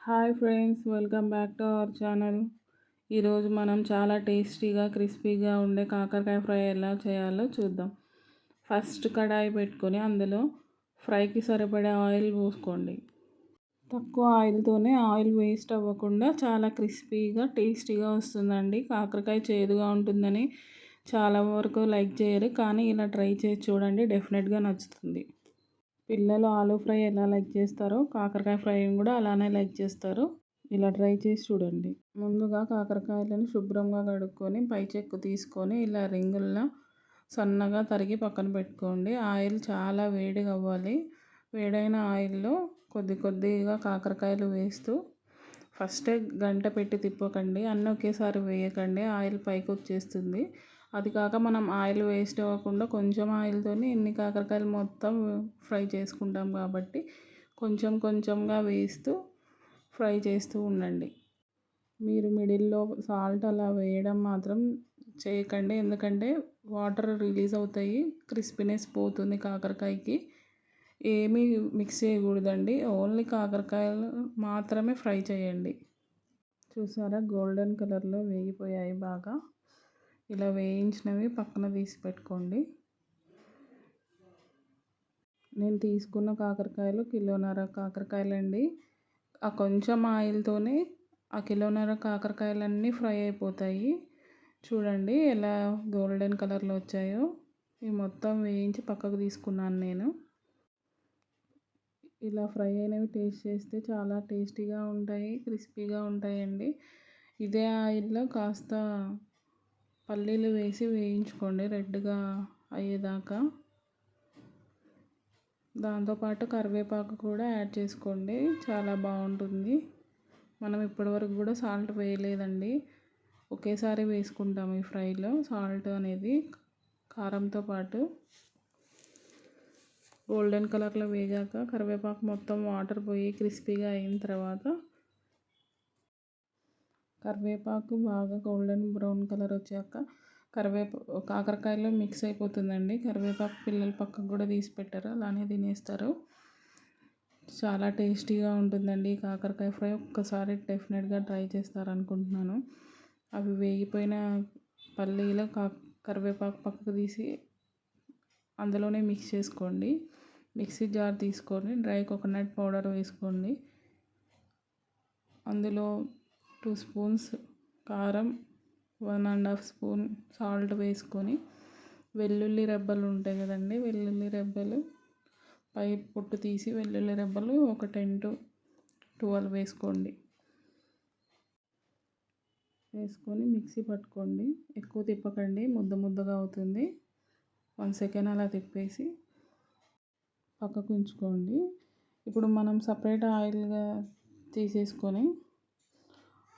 Hi friends, welcome back to our channel. ఈరోజు మనం చాలా టేస్టీగా క్రిస్పీగా ఉండే కాకరకాయ ఫ్రై ఎలా చేయాలో చూద్దాం. ఫస్ట్ కడాయి పెట్టుకొని అందులో ఫ్రైకి సరిపడే ఆయిల్ పోసుకోండి. తక్కువ ఆయిల్తోనే ఆయిల్ వేస్ట్ అవ్వకుండా చాలా క్రిస్పీగా టేస్టీగా వస్తుందండి. కాకరకాయ చేదుగా ఉంటుందని చాలా వరకు లైక్ చేయరు, కానీ ఇలా ట్రై చేసి చూడండి, డెఫినెట్గా నచ్చుతుంది. పిల్లలు ఆలూ ఫ్రై ఎలా లైక్ చేస్తారో కాకరకాయ ఫ్రైని కూడా అలానే లైక్ చేస్తారు. ఇలా ట్రై చేసి చూడండి. ముందుగా కాకరకాయలను శుభ్రంగా కడుక్కొని పై చెక్కు తీసుకొని ఇలా రింగుల్లా సన్నగా తరిగి పక్కన పెట్టుకోండి. ఆయిల్ చాలా వేడిగా అవ్వాలి. వేడైన ఆయిల్లో కొద్ది కొద్దిగా కాకరకాయలు వేస్తూ ఫస్టే గంట పెట్టి తిప్పకండి, అన్నీ ఒకేసారి వేయకండి, ఆయిల్ పైకి వచ్చేస్తుంది. అది కాక మనం ఆయిల్ వేస్ట్ అవ్వకుండా కొంచెం ఆయిల్తోనే ఇన్ని కాకరకాయలు మొత్తం ఫ్రై చేసుకుంటాం కాబట్టి కొంచెం కొంచెంగా వేస్తూ ఫ్రై చేస్తూ ఉండండి. మీరు మిడిల్లో సాల్ట్ అలా వేయడం మాత్రం చేయకండి, ఎందుకంటే వాటర్ రిలీజ్ అవుతాయి, క్రిస్పీనెస్ పోతుంది కాకరకాయకి. ఏమీ మిక్స్ చేయకూడదండి, ఓన్లీ కాకరకాయలు మాత్రమే ఫ్రై చేయండి. చూసారా, గోల్డెన్ కలర్లో వేగిపోయాయి బాగా. ఇలా వేయించినవి పక్కన తీసి పెట్టుకోండి. నేను తీసుకున్న కాకరకాయలు 1.5 కిలో కాకరకాయలండి. ఆ కొంచెం ఆయిల్తోనే ఆ 1.5 కిలో కాకరకాయలన్నీ ఫ్రై అయిపోతాయి. చూడండి ఎలా గోల్డెన్ కలర్లో వచ్చాయో. ఇవి మొత్తం వేయించి పక్కకు తీసుకున్నాను నేను. ఇలా ఫ్రై అయినవి టేస్ట్ చేస్తే చాలా టేస్టీగా ఉంటాయి, క్రిస్పీగా ఉంటాయండి. ఇదే ఆయిల్లో కాస్త పల్లీలు వేసి వేయించుకోండి రెడ్గా అయ్యేదాకా. దాంతోపాటు కరివేపాకు కూడా యాడ్ చేసుకోండి, చాలా బాగుంటుంది. మనం ఇప్పటివరకు కూడా సాల్ట్ వేయలేదండి, ఒకేసారి వేసుకుంటాం ఈ ఫ్రైలో సాల్ట్ అనేది. కారంతో పాటు గోల్డెన్ కలర్లో వేగాక కరివేపాకు మొత్తం వాటర్ పోయి క్రిస్పీగా అయిన తర్వాత కరివేపాకు బాగా గోల్డెన్ బ్రౌన్ కలర్ వచ్చాక కాకరకాయలో మిక్స్ అయిపోతుందండి. కరివేపాకు పిల్లలు పక్కకు కూడా తీసి పెట్టారు, అలానే తినేస్తారు. చాలా టేస్టీగా ఉంటుందండి కాకరకాయ ఫ్రై. ఒక్కసారి డెఫినెట్గా ట్రై చేస్తారనుకుంటున్నాను. అవి వేగిపోయిన పల్లీలు కరివేపాకు పక్కకు తీసి అందులోనే మిక్స్ చేసుకోండి. మిక్సీ జార్ తీసుకొని డ్రై కోకోనట్ పౌడర్ వేసుకోండి. అందులో 2 స్పూన్స్ కారం, 1.5 స్పూన్ సాల్ట్ వేసుకొని వెల్లుల్లి రెబ్బలు ఉంటాయి కదండి, వెల్లుల్లి రెబ్బలు పై పొట్టు తీసి వెల్లుల్లి రెబ్బలు ఒక 10 to 12 వేసుకోండి. వేసుకొని మిక్సీ పట్టుకోండి. ఎక్కువ తిప్పకండి, ముద్ద ముద్దగా అవుతుంది. 1 సెకండ్ అలా తిప్పేసి పక్కకు ఉంచుకోండి. ఇప్పుడు మనం సపరేట్ ఆయిల్గా తీసేసుకొని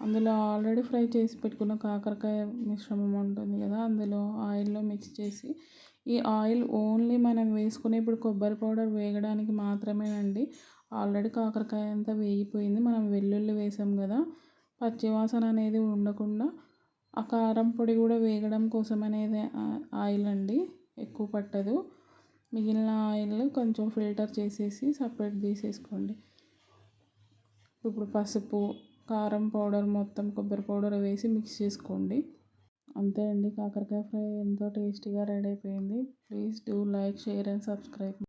అందులో ఆల్రెడీ ఫ్రై చేసి పెట్టుకున్న కాకరకాయ మిశ్రమం ఉంటుంది కదా, అందులో ఆయిల్లో మిక్స్ చేసి, ఈ ఆయిల్ ఓన్లీ మనం వేసుకునే ఇప్పుడు కొబ్బరి పౌడర్ వేగడానికి మాత్రమేనండి. ఆల్రెడీ కాకరకాయ అంతా వేగిపోయింది, మనం వెల్లుల్లి వేసాం కదా, పచ్చివాసన అనేది ఉండకుండా ఆ కారం పొడి కూడా వేగడం కోసం అనేది ఆయిల్ అండి, ఎక్కువ పట్టదు. మిగిలిన ఆయిల్ కొంచెం ఫిల్టర్ చేసేసి సపరేట్ తీసేసుకోండి. ఇప్పుడు పసుపు, కారం పౌడర్, మొత్తం కొబ్బరి పౌడర్ వేసి మిక్స్ చేసుకోండి. అంతే అండి, కాకరకాయ ఫ్రై ఎంతో టేస్టీగా రెడీ అయిపోయింది. Please do like, share and subscribe.